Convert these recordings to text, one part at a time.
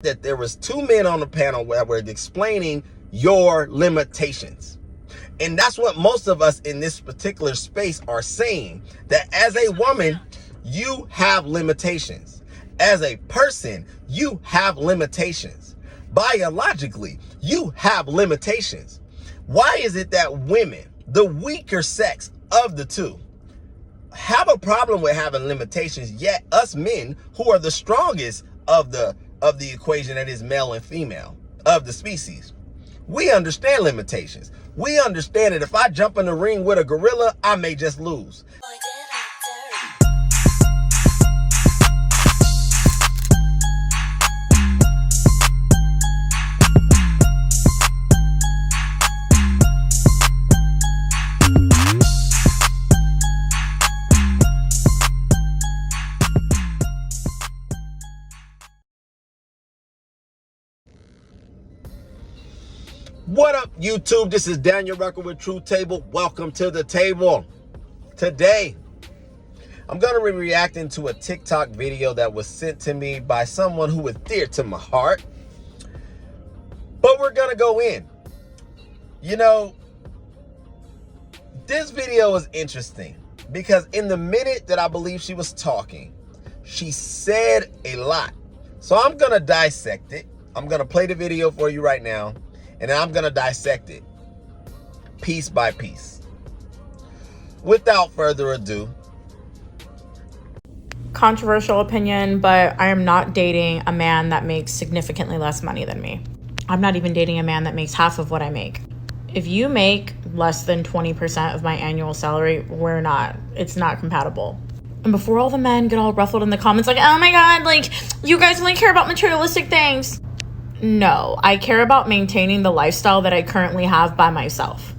that there was two men on the panel where were explaining your limitations. And that's what most of us in this particular space are saying, that as a woman, you have limitations. As a person, you have limitations. Biologically, you have limitations. Why is it that women, the weaker sex of the two, have a problem with having limitations, yet us men, who are the strongest of the equation, that is male and female of the species, we understand limitations. We understand that if I jump in the ring with a gorilla, I may just lose. What up, YouTube? This is Daniel Rucker with Truth Table. Welcome to the table. Today, I'm going to be reacting to a TikTok video that was sent to me by someone who is dear to my heart. But we're going to go in. You know, this video is interesting because in the minute that I believe she was talking, she said a lot. So I'm going to dissect it. I'm going to play the video for you right now. And then I'm going to dissect it piece by piece. Without further ado. Controversial opinion, but I am not dating a man that makes significantly less money than me. I'm not even dating a man that makes half of what I make. If you make less than 20% of my annual salary, it's not compatible. And before all the men get all ruffled in the comments like, oh my God, like, you guys only care about materialistic things. No, I care about maintaining the lifestyle that I currently have by myself.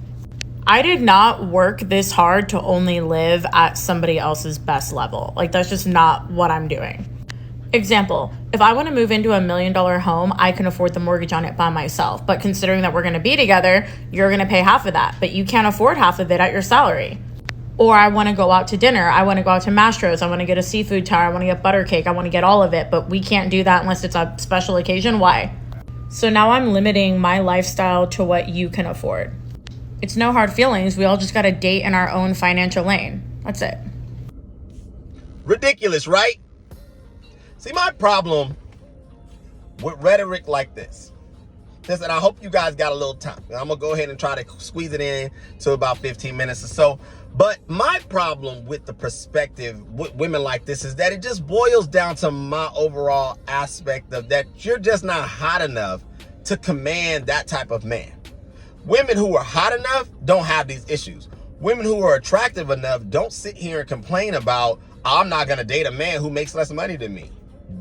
I did not work this hard to only live at somebody else's best level. Like, that's just not what I'm doing. Example, if I want to move into $1 million home, I can afford the mortgage on it by myself. But considering that we're going to be together, you're going to pay half of that. But you can't afford half of it at your salary. Or I want to go out to dinner. I want to go out to Mastro's. I want to get a seafood tower. I want to get butter cake. I want to get all of it. But we can't do that unless it's a special occasion. Why? So now I'm limiting my lifestyle to what you can afford. It's no hard feelings. We all just got to date in our own financial lane. That's it. Ridiculous, right? See, my problem with rhetoric like this, and I hope you guys got a little time. I'm going to go ahead and try to squeeze it in to about 15 minutes or so. But my problem with the perspective with women like this is that it just boils down to my overall aspect of that you're just not hot enough to command that type of man. Women who are hot enough don't have these issues. Women who are attractive enough don't sit here and complain about, I'm not going to date a man who makes less money than me.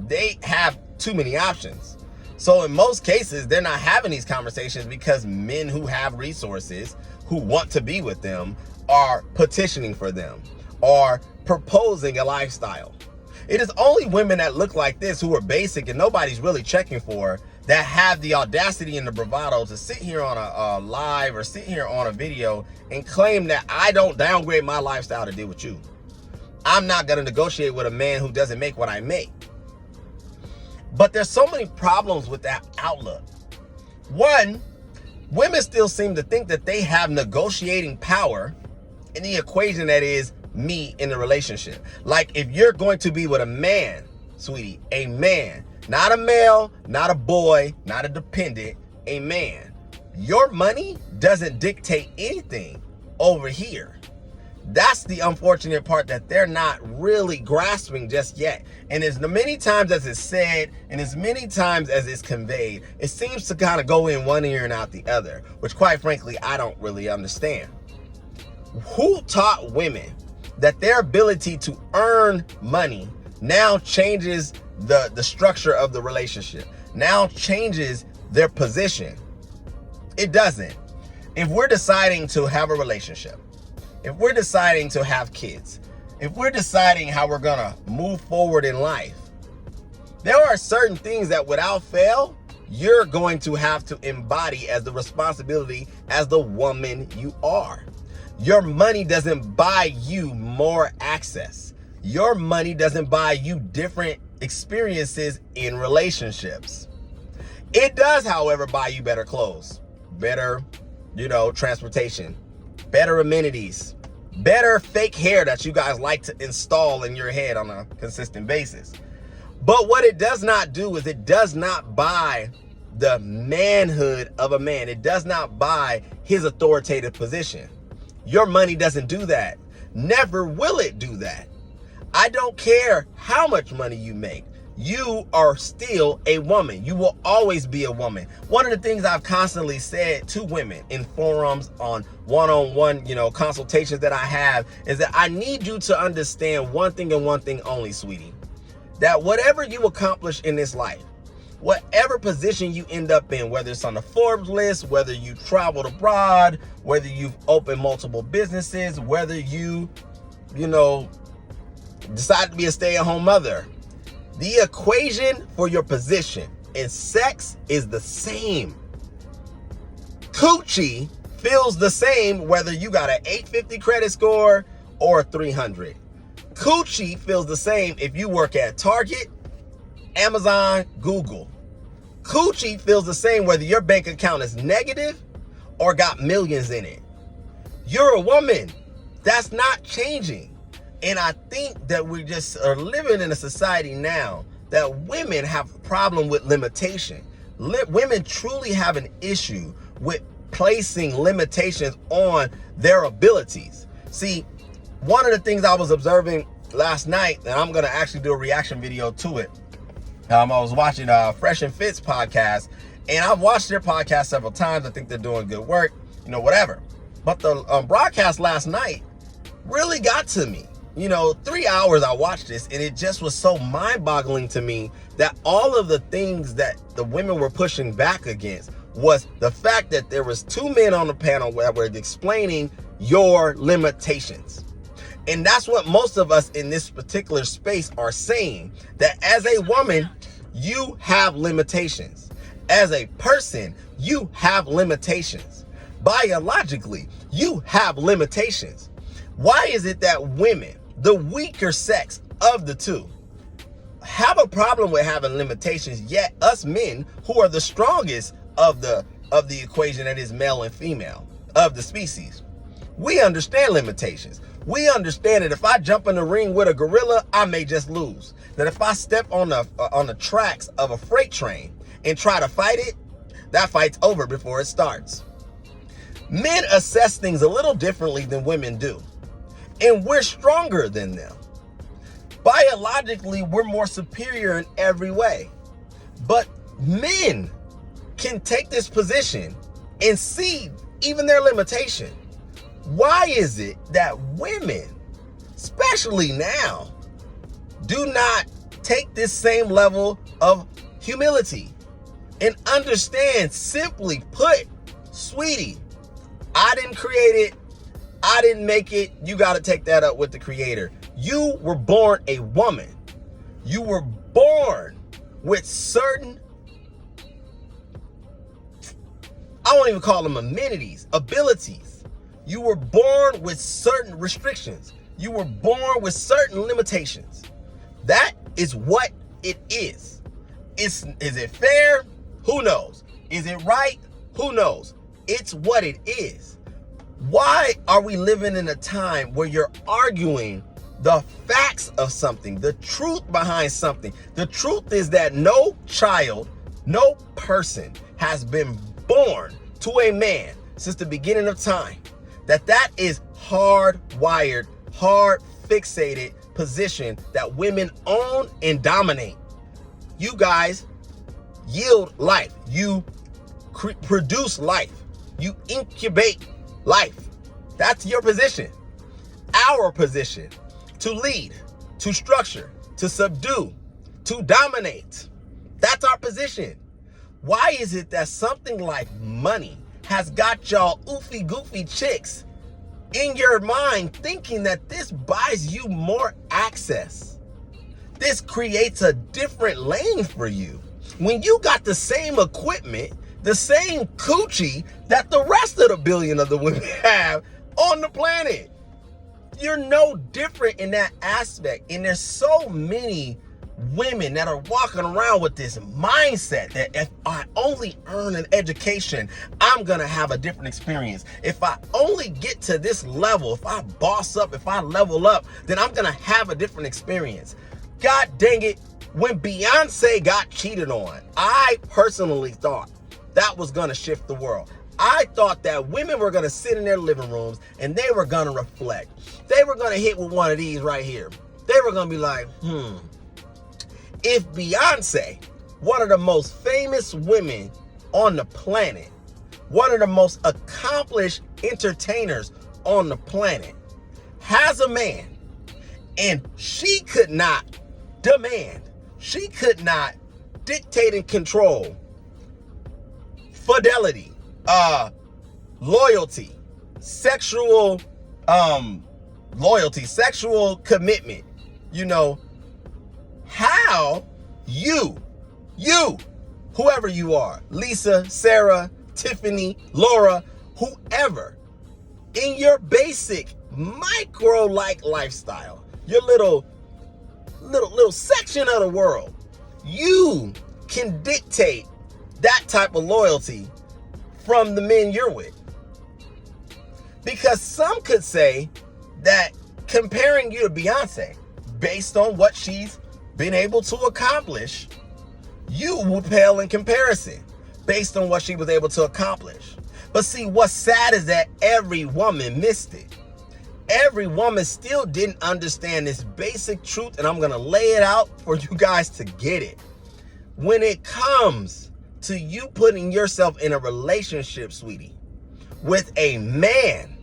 They have too many options. So in most cases, they're not having these conversations because men who have resources, who want to be with them, are petitioning for them or proposing a lifestyle. It is only women that look like this, who are basic and nobody's really checking for, that have the audacity and the bravado to sit here on a live or sit here on a video and claim that I don't downgrade my lifestyle to deal with you. I'm not going to negotiate with a man who doesn't make what I make. But there's so many problems with that outlook. One, women still seem to think that they have negotiating power in the equation that is me in the relationship. Like, if you're going to be with a man, sweetie, a man, not a male, not a boy, not a dependent, a man, your money doesn't dictate anything over here. That's the unfortunate part that they're not really grasping just yet. And as many times as it's said and as many times as it's conveyed, it seems to kind of go in one ear and out the other, which quite frankly, I don't really understand. Who taught women that their ability to earn money now changes the structure of the relationship, now changes their position? It doesn't. If we're deciding to have a relationship, if we're deciding to have kids, if we're deciding how we're gonna move forward in life, there are certain things that without fail, you're going to have to embody as the responsibility as the woman you are. Your money doesn't buy you more access. Your money doesn't buy you different experiences in relationships. It does, however, buy you better clothes, better, transportation, better amenities, better fake hair that you guys like to install in your head on a consistent basis. But what it does not do is it does not buy the manhood of a man. It does not buy his authoritative position. Your money doesn't do that. Never will it do that. I don't care how much money you make. You are still a woman. You will always be a woman. One of the things I've constantly said to women in forums, on one-on-one, consultations that I have, is that I need you to understand one thing and one thing only, sweetie. That whatever you accomplish in this life, whatever position you end up in, whether it's on the Forbes list, whether you traveled abroad, whether you've opened multiple businesses, whether you, decide to be a stay-at-home mother, the equation for your position in sex is the same. Coochie feels the same whether you got an 850 credit score or a 300. Coochie feels the same if you work at Target, Amazon, Google. Coochie feels the same whether your bank account is negative or got millions in it. You're a woman. That's not changing. And I think that we just are living in a society now that women have a problem with limitation. Women truly have an issue with placing limitations on their abilities. See, one of the things I was observing last night, and I'm going to actually do a reaction video to it. I was watching Fresh and Fit's podcast, and I've watched their podcast several times. I think they're doing good work, whatever. But the broadcast last night really got to me. 3 hours I watched this, and it just was so mind-boggling to me that all of the things that the women were pushing back against was the fact that there was two men on the panel that were explaining your limitations. And that's what most of us in this particular space are saying, that as a woman, you have limitations. As a person, you have limitations. Biologically, you have limitations. Why is it that women, the weaker sex of the two, have a problem with having limitations, yet us men, who are the strongest of the equation, that is male and female of the species, we understand limitations. We understand that if I jump in the ring with a gorilla, I may just lose. That if I step on the tracks of a freight train and try to fight it, that fight's over before it starts. Men assess things a little differently than women do. And we're stronger than them. Biologically, we're more superior in every way. But men can take this position and see even their limitation. Why is it that women, especially now, do not take this same level of humility and understand, simply put, sweetie, I didn't create it. I didn't make it. You got to take that up with the creator. You were born a woman. You were born with certain, I won't even call them amenities, abilities. You were born with certain restrictions. You were born with certain limitations. That is what it is. Is it fair? Who knows? Is it right? Who knows? It's what it is. Why are we living in a time where you're arguing the facts of something, the truth behind something? The truth is that no child, no person has been born to a man since the beginning of time. That is hardwired, hard fixated position that women own and dominate. You guys yield life. You produce life. You incubate life. That's your position. Our position: to lead, to structure, to subdue, to dominate. That's our position. Why is it that something like money has got y'all oofy goofy chicks in your mind thinking that this buys you more access? This creates a different lane for you when you got the same equipment, the same coochie that the rest of the billion of the women have on the planet. You're no different in that aspect. And there's so many women that are walking around with this mindset that if I only earn an education, I'm gonna have a different experience. If I only get to this level, if I boss up, if I level up, then I'm gonna have a different experience. God dang it, when Beyonce got cheated on, I personally thought that was gonna shift the world. I thought that women were gonna sit in their living rooms and they were gonna reflect. They were gonna hit with one of these right here. They were gonna be like, if Beyonce, one of the most famous women on the planet, one of the most accomplished entertainers on the planet, has a man, and she could not demand, she could not dictate and control fidelity, loyalty, sexual loyalty, sexual commitment, how you, whoever you are, Lisa, Sarah, Tiffany, Laura, whoever, in your basic micro-like lifestyle, your little section of the world, you can dictate that type of loyalty from the men you're with. Because some could say that comparing you to Beyonce, based on what she's been able to accomplish, you would pale in comparison based on what she was able to accomplish. But see, what's sad is that every woman missed it. Every woman still didn't understand this basic truth, and I'm going to lay it out for you guys to get it. When it comes to you putting yourself in a relationship, sweetie, with a man,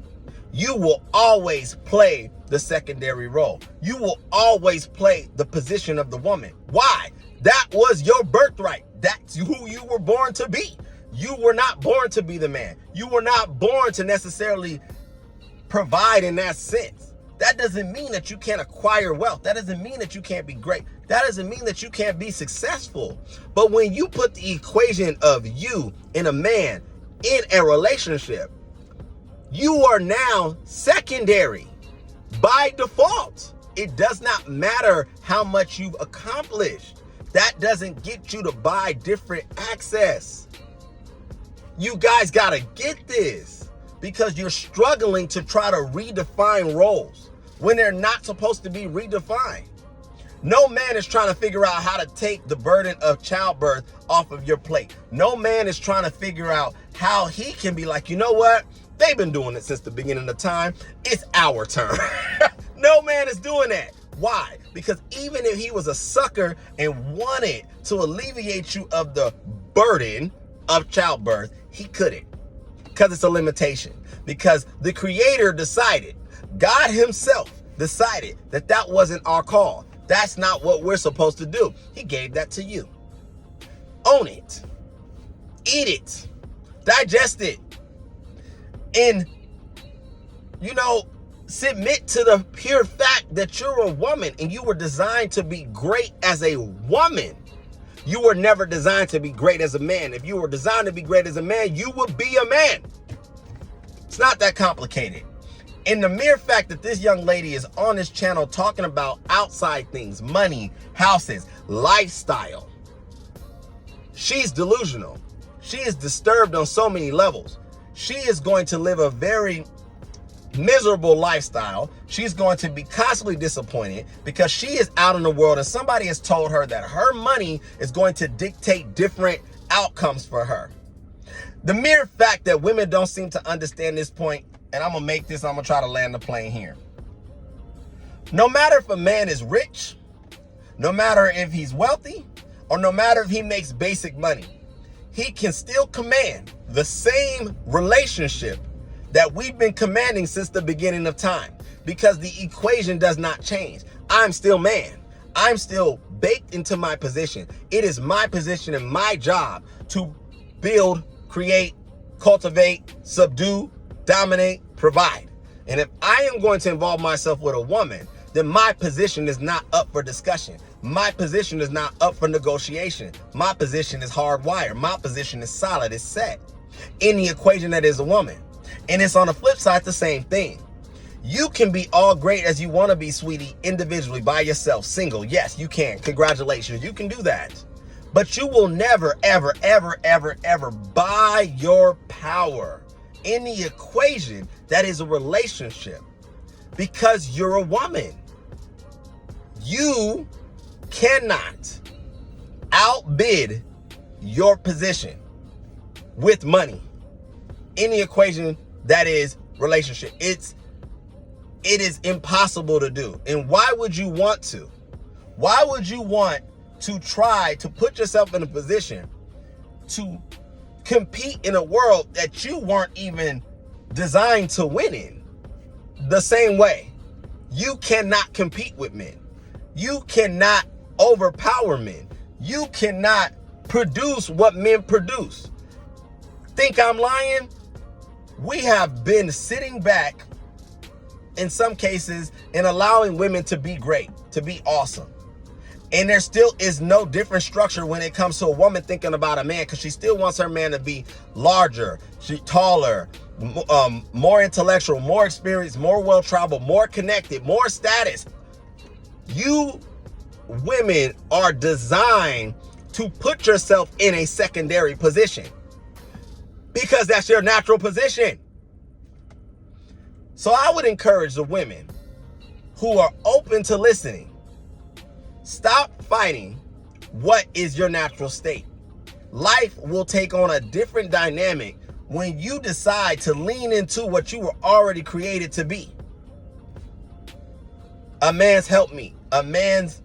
you will always play the secondary role. You will always play the position of the woman. Why? That was your birthright. That's who you were born to be. You were not born to be the man. You were not born to necessarily provide in that sense. That doesn't mean that you can't acquire wealth. That doesn't mean that you can't be great. That doesn't mean that you can't be successful. But when you put the equation of you and a man in a relationship, you are now secondary by default. It does not matter how much you've accomplished. That doesn't get you to buy different access. You guys gotta get this, because you're struggling to try to redefine roles when they're not supposed to be redefined. No man is trying to figure out how to take the burden of childbirth off of your plate. No man is trying to figure out how he can be like, you know what? They've been doing it since the beginning of time. It's our turn. No man is doing that. Why? Because even if he was a sucker and wanted to alleviate you of the burden of childbirth, he couldn't. Because it's a limitation. Because the Creator decided, God himself decided that that wasn't our call. That's not what we're supposed to do. He gave that to you. Own it. Eat it. Digest it. And, submit to the pure fact that you're a woman and you were designed to be great as a woman. You were never designed to be great as a man. If you were designed to be great as a man, you would be a man. It's not that complicated. And the mere fact that this young lady is on this channel talking about outside things, money, houses, lifestyle, she's delusional. She is disturbed on so many levels. She is going to live a very miserable lifestyle. She's going to be constantly disappointed because she is out in the world and somebody has told her that her money is going to dictate different outcomes for her. The mere fact that women don't seem to understand this point, and I'm going to try to land the plane here. No matter if a man is rich, no matter if he's wealthy, or no matter if he makes basic money, he can still command the same relationship that we've been commanding since the beginning of time, because the equation does not change. I'm still man. I'm still baked into my position. It is my position and my job to build, create, cultivate, subdue, dominate, provide. And if I am going to involve myself with a woman, then my position is not up for discussion. My position is not up for negotiation. My position is hardwired. My position is solid. It's set in the equation that is a woman. And it's on the flip side the same thing. You can be all great as you want to be, sweetie, individually, by yourself, single. Yes, you can. Congratulations. You can do that. But you will never, ever, ever, ever, ever buy your power in the equation that is a relationship because you're a woman. You cannot outbid your position with money in the equation that is relationship. It is impossible to do. And why would you want to? Why would you want to try to put yourself in a position to compete in a world that you weren't even designed to win in? The same way, you cannot compete with men. You cannot overpower men. You cannot produce what men produce. Think I'm lying? We have been sitting back in some cases and allowing women to be great, to be awesome. And there still is no different structure when it comes to a woman thinking about a man, because she still wants her man to be larger, taller, more intellectual, more experienced, more well-traveled, more connected, more status. You women are designed to put yourself in a secondary position because that's your natural position. So I would encourage the women who are open to listening, stop fighting what is your natural state. Life will take on a different dynamic when you decide to lean into what you were already created to be. A man's helpmeet, a man's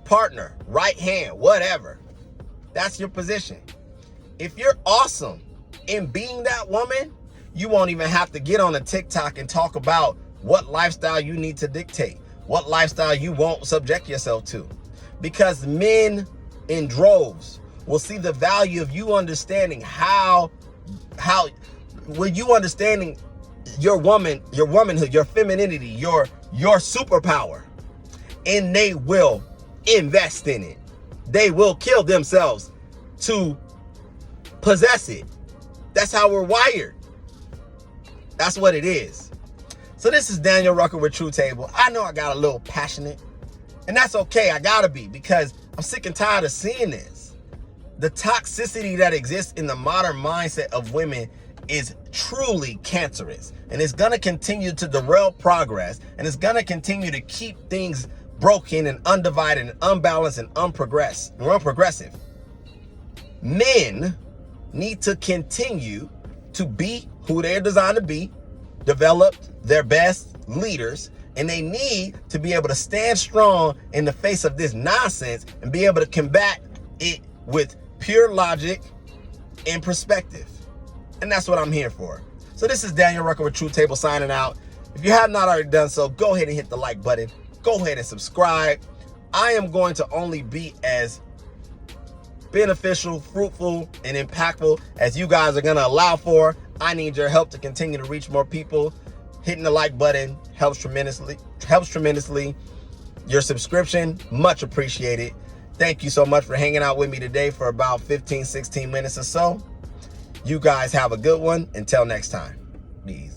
partner, right hand, whatever. That's your position. If you're awesome in being that woman, you won't even have to get on a TikTok and talk about what lifestyle you need to dictate, what lifestyle you won't subject yourself to. Because men in droves will see the value of you understanding when you understanding your womanhood, your femininity, your superpower, and they will invest in it. They will kill themselves to possess it. That's how we're wired. That's what it is. So this is Daniel Rucker with True Table. I know I got a little passionate, and that's okay. I gotta be, because I'm sick and tired of seeing this. The toxicity that exists in the modern mindset of women is truly cancerous, and it's gonna continue to derail progress, and it's gonna continue to keep things broken and undivided and unbalanced and unprogressive. Men need to continue to be who they're designed to be, develop their best leaders, and they need to be able to stand strong in the face of this nonsense and be able to combat it with pure logic and perspective. And that's what I'm here for. So this is Daniel Rucker with True Table signing out. If you have not already done so, go ahead and hit the like button. Go ahead and subscribe. I am going to only be as beneficial, fruitful, and impactful as you guys are going to allow for. I need your help to continue to reach more people. Hitting the like button helps tremendously. Your subscription, much appreciated. Thank you so much for hanging out with me today for about 15, 16 minutes or so. You guys have a good one. Until next time. Peace.